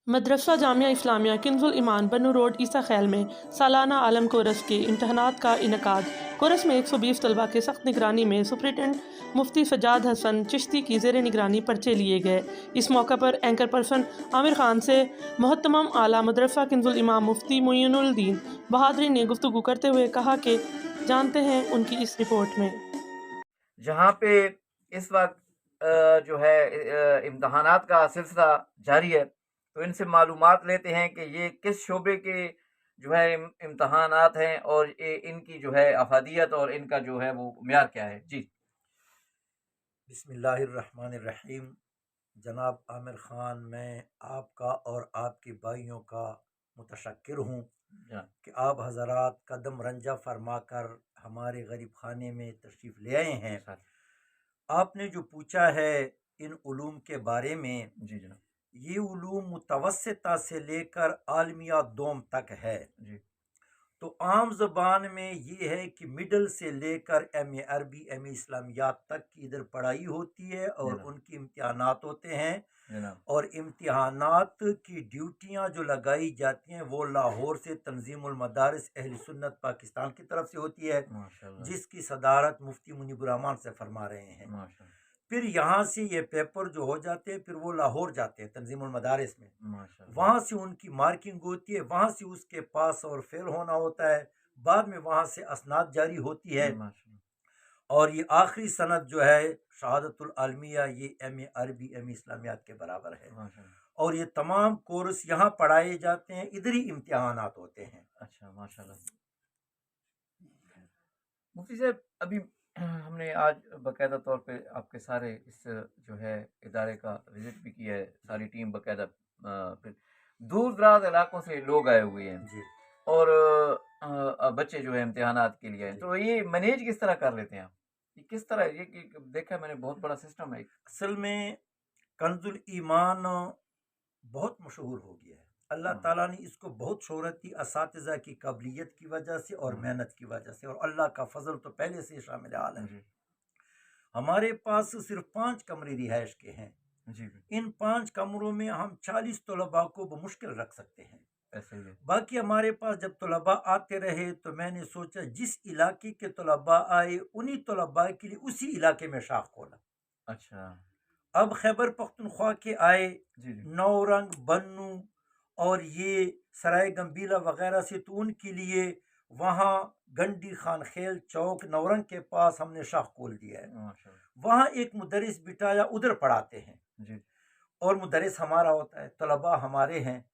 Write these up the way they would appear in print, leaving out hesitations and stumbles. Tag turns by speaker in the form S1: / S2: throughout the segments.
S1: मदरसा जामिया इस्लामिया किंजुल ईमान बन्नू road ईसा खैल में सालाना आलम कोरस के इम्तहानात का इनकाद। कोरस में 120 तलबा के सख्त निगरानी में सुप्रिटेंडेंट मुफ्ती सज्जाद हसन चिश्ती की ज़ेर निगरानी पर्चे लिए गए। इस मौका पर एंकर पर्सन आमिर खान से मोहतरम आला मदरसा किंजुल इमाम मुफ्ती मुइनुद्दीन बहादुरी ने गुफ्तगू करते हुए कहा कि जानते हैं उनकी इस रिपोर्ट में।
S2: जहाँ पे इस वक्त जो है इम्तहानात का सिलसिला जारी है, तो इनसे मालूमात लेते हैं कि ये किस शोबे के जो है इम्तहानात हैं और इनकी जो है अफादियत और इनका जो है वो म्यार क्या है। जी
S3: बिस्मिल्लाहिर्रहमानिर्रहीम। जनाब आमिर ख़ान, मैं आपका और आपके भाइयों का मुतशक्किर हूँ कि आप हज़रात कदम रंजा फरमाकर हमारे गरीब खाने में तशरीफ़ ले आए हैं। आपने जो पूछा है इन उलूम के बारे में,
S2: जी जनाब,
S3: ये उलूम मुतवस्सिता से लेकर आलमिया दोम तक है।
S2: जी
S3: तो आम ज़बान में ये है कि मिडल से लेकर एम ए अरबी एम ए इस्लामियात तक की इधर पढ़ाई होती है और उनके इम्तिहानात होते हैं। और इम्तिहानात की ड्यूटियां जो लगाई जाती हैं वो लाहौर से तंजीमुल मदारिस अहल सुन्नत पाकिस्तान की तरफ से होती है, जिसकी सदारत मुफ्ती मुनीबुर रहमान से फरमा रहे हैं। फिर यहाँ से ये पेपर जो हो जाते हैं फिर वो लाहौर जाते हैं तंजीमुल मदारिस में, वहाँ से उनकी मार्किंग होती है, वहाँ से उसके पास और फेल होना होता है, बाद में वहाँ से असनाद जारी होती है और ये आखिरी सनद जो है शहादतुल आलमिया, ये एम ए अरबी एम ए इस्लामियात के बराबर है। और ये तमाम कोर्स यहाँ पढ़ाए जाते हैं, इधर ही इम्तिहानात होते हैं।
S2: अच्छा, माशाल्लाह। मुफ्ती साहब, अभी हमने आज बाकायदा तौर पे आपके सारे इस जो है इदारे का विजिट भी किया है, सारी टीम बाकायदा फिर दूर दराज इलाकों से लोग आए हुए हैं
S3: जी।
S2: और बच्चे जो है इम्तिहानात के लिए आए, तो ये मैनेज किस तरह कर लेते हैं आप? ये किस तरह ये देखा मैंने बहुत बड़ा सिस्टम है।
S3: असल में कंजुल ईमान बहुत मशहूर हो गया है, अल्लाह ताला ने इसको बहुत शोहरत दी असातिज़ा की काबिलियत की वजह से और मेहनत की वजह से, और अल्लाह का फजल तो पहले से शामिल हाल है। हमारे पास सिर्फ 5 कमरे रिहाइश के हैं।
S2: जी।
S3: इन 5 कमरों में हम 40 तलबा को बमुश्किल रख सकते हैं।
S2: ऐसे ही है।
S3: बाकी हमारे पास जब तलबा आते रहे तो मैंने सोचा जिस इलाके के तलबा आए उन्हीं तलबा के लिए उसी इलाके में शाख खोला।
S2: अच्छा।
S3: अब खैबर पख्तूनख्वा के आए, नौरंग, बन्नू और ये सराय गंबीला वगैरह से, तो उनके लिए वहाँ गंडी खान खेल चौक नौरंग के पास हमने शाख खोल दिया है। वहाँ एक मुदरिस बिठाया, उधर पढ़ाते हैं
S2: जी।
S3: और मुदरिस हमारा होता है, तलबा हमारे हैं।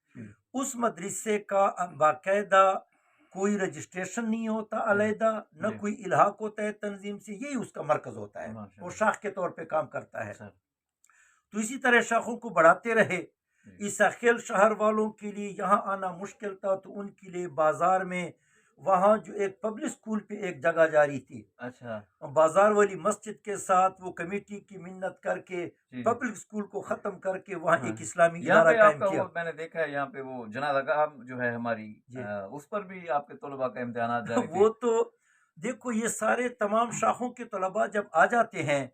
S3: उस मदरसे का बाकायदा कोई रजिस्ट्रेशन नहीं होता अलहदा, न कोई इल्हाक होता है तंजीम से, यही उसका मरकज होता है, वो शाख के तौर पे काम करता है। तो इसी तरह शाखों को बढ़ाते रहे। इस खेल शहर वालों के लिए यहाँ आना मुश्किल था, तो उनके लिए बाजार में वहाँ जो एक पब्लिक स्कूल पे एक जगह जारी थी,
S2: अच्छा,
S3: बाजार वाली मस्जिद के साथ वो कमेटी की मिन्नत करके पब्लिक स्कूल को खत्म करके वहाँ एक इस्लामी इदारा कायम किया।
S2: मैंने देखा है यहाँ पे वो जनाज़ा जो है हमारी उस पर भी आपके तलबा का इम्तिहान जारी थे।
S3: वो तो देखो, ये सारे तमाम शाखों के तलबा जब आ जाते हैं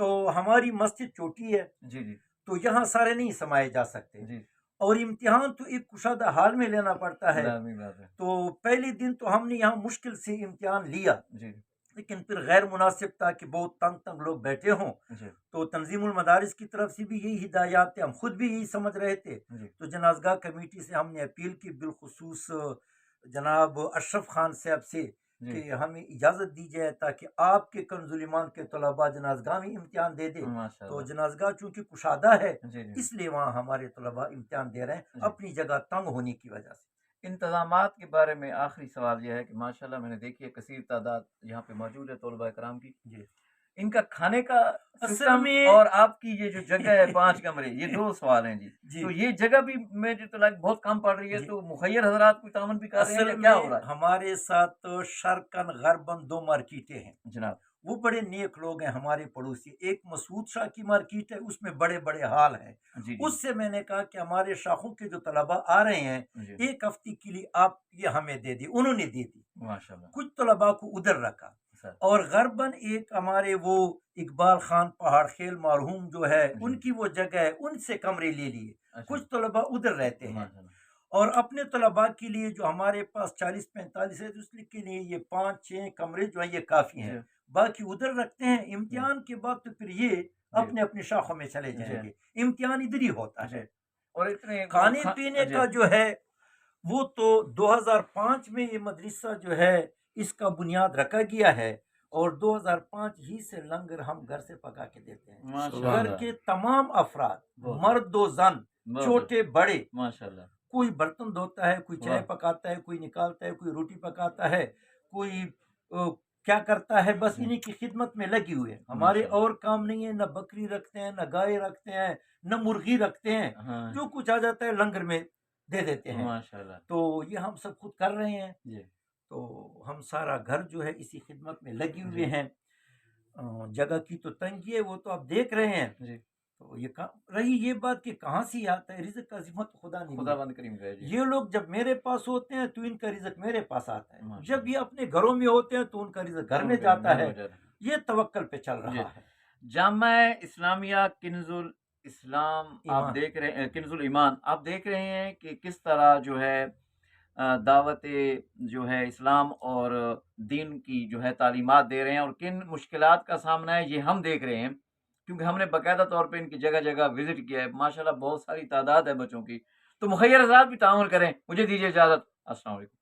S3: तो हमारी मस्जिद छोटी है,
S2: जी जी,
S3: तो यहाँ सारे नहीं समाये जा सकते
S2: जी।
S3: और इम्तिहान तो एक कुशादा हाल में लेना पड़ता है। तो पहले दिन तो हमने यहाँ मुश्किल से इम्तिहान लिया
S2: जी,
S3: लेकिन फिर गैर मुनासिब था कि बहुत तंग तंग लोग बैठे हों, तो तंजीमुल मदारिस की तरफ से भी यही हिदायत थे, हम खुद भी यही समझ रहे थे। तो जनाज़गाह कमेटी से हमने अपील की, बिलखुसूस जनाब अशरफ खान साहब से, कि हमें इजाज़त दी जाए ताकि आपके कंजुल ईमान के तलबा जनाज़गाह में इम्तिहान दे दे। तो जनाज़गाह चूँकि कुशादा है इसलिए वहाँ हमारे तलबा इम्तिहान दे रहे हैं अपनी जगह तंग होने की वजह से।
S2: इंतज़ामात के बारे में आखिरी सवाल यह है कि माशाल्लाह मैंने देखी है कसीर तादाद यहाँ पे मौजूद है तलबा कराम की, इनका खाने का सिस्टम और आपकी ये जो जगह है 5 कमरे, ये 2 सवाल हैं जी। तो ये जगह भी मुझे तो लग बहुत कम पड़ रही है, तो मुखैर हजरात कोई तामन भी कर रहे हैं, क्या हो रहा है?
S3: हमारे साथ तो शर्कन गरबन 2 मार्केटें हैं
S2: जनाब,
S3: वो बड़े नेक लोग हैं हमारे पड़ोसी। एक मसूद शाह की मार्केट है, उसमें बड़े बड़े हाल हैं। उससे मैंने कहा कि हमारे शाखों के जो तलबा आ रहे हैं एक हफ्ते के लिए आप ये हमें दे दी, उन्होंने दे दी।
S2: माशाल्लाह।
S3: कुछ तलबा को उधर रखा और गरबन एक हमारे वो इकबाल खान पहाड़ खेल मरहूम जो है उनकी वो जगह है, उनसे कमरे ले लिए। کچھ طلباء ادھر رہتے ہیں،
S2: ماشاء اللہ۔
S3: اور اپنے طلباء کے لیے جو ہمارے پاس 40-45 ہے، تو اس کے لیے یہ 5-6 کمرے جو ہیں یہ کافی ہیں، باقی ادھر رکھتے ہیں۔ امتحان کے بعد تو پھر یہ اپنے اپنے شاخوں میں چلے جائیں گے، امتحان ادھر ہی ہوتا ہے۔
S2: اور اتنے
S3: کھانے پینے کا جو ہے وہ تو 2005 میں یہ مدرسہ جو ہے اس کا بنیاد رکھا گیا ہے، اور 2005 ہی سے لنگر ہم گھر سے پکا کے دیتے ہیں۔ گھر کے تمام افراد، مرد و زن، چھوٹے بڑے،
S2: ماشاءاللہ،
S3: کوئی برتن دھوتا ہے، کوئی چائے پکاتا ہے، کوئی نکالتا ہے، کوئی روٹی پکاتا ہے، کوئی کیا کرتا ہے، بس انہی کی خدمت میں لگی ہوئے ہیں۔ ہمارے اور کام نہیں ہے، نہ بکری رکھتے ہیں، نہ گائے رکھتے ہیں، نہ مرغی رکھتے ہیں، جو کچھ آ جاتا ہے لنگر میں دے دیتے ہیں۔
S2: ماشاءاللہ،
S3: تو یہ ہم سب خود کر رہے ہیں، تو ہم سارا گھر جو ہے اسی خدمت میں لگے ہوئے ہیں۔ جگہ کی تو تنگی ہے، وہ تو آپ دیکھ رہے ہیں۔ تو یہ رہی یہ بات کہ کہاں سے آتا ہے رزق کا ذمہ تو خدا
S2: بند کریم ہے۔
S3: یہ لوگ جب میرے پاس ہوتے ہیں تو ان کا رزق میرے پاس آتا ہے، جب یہ اپنے گھروں میں ہوتے ہیں تو ان کا رزق گھر میں جاتا ہے۔ یہ توکل پہ چل رہا ہے۔
S2: جامعہ اسلامیہ کنز الاسلام آپ دیکھ رہے ہیں، کنز الایمان آپ دیکھ رہے ہیں کہ کس طرح جو ہے دعوت جو ہے اسلام اور دین کی جو ہے تعلیمات دے رہے ہیں، اور کن مشکلات کا سامنا ہے یہ ہم دیکھ رہے ہیں، کیونکہ ہم نے باقاعدہ طور پہ ان کی جگہ جگہ وزٹ کیا ہے۔ ماشاءاللہ بہت ساری تعداد ہے بچوں کی، تو مخیر حضرات بھی تعاون کریں۔ مجھے دیجیے اجازت، السلام علیکم۔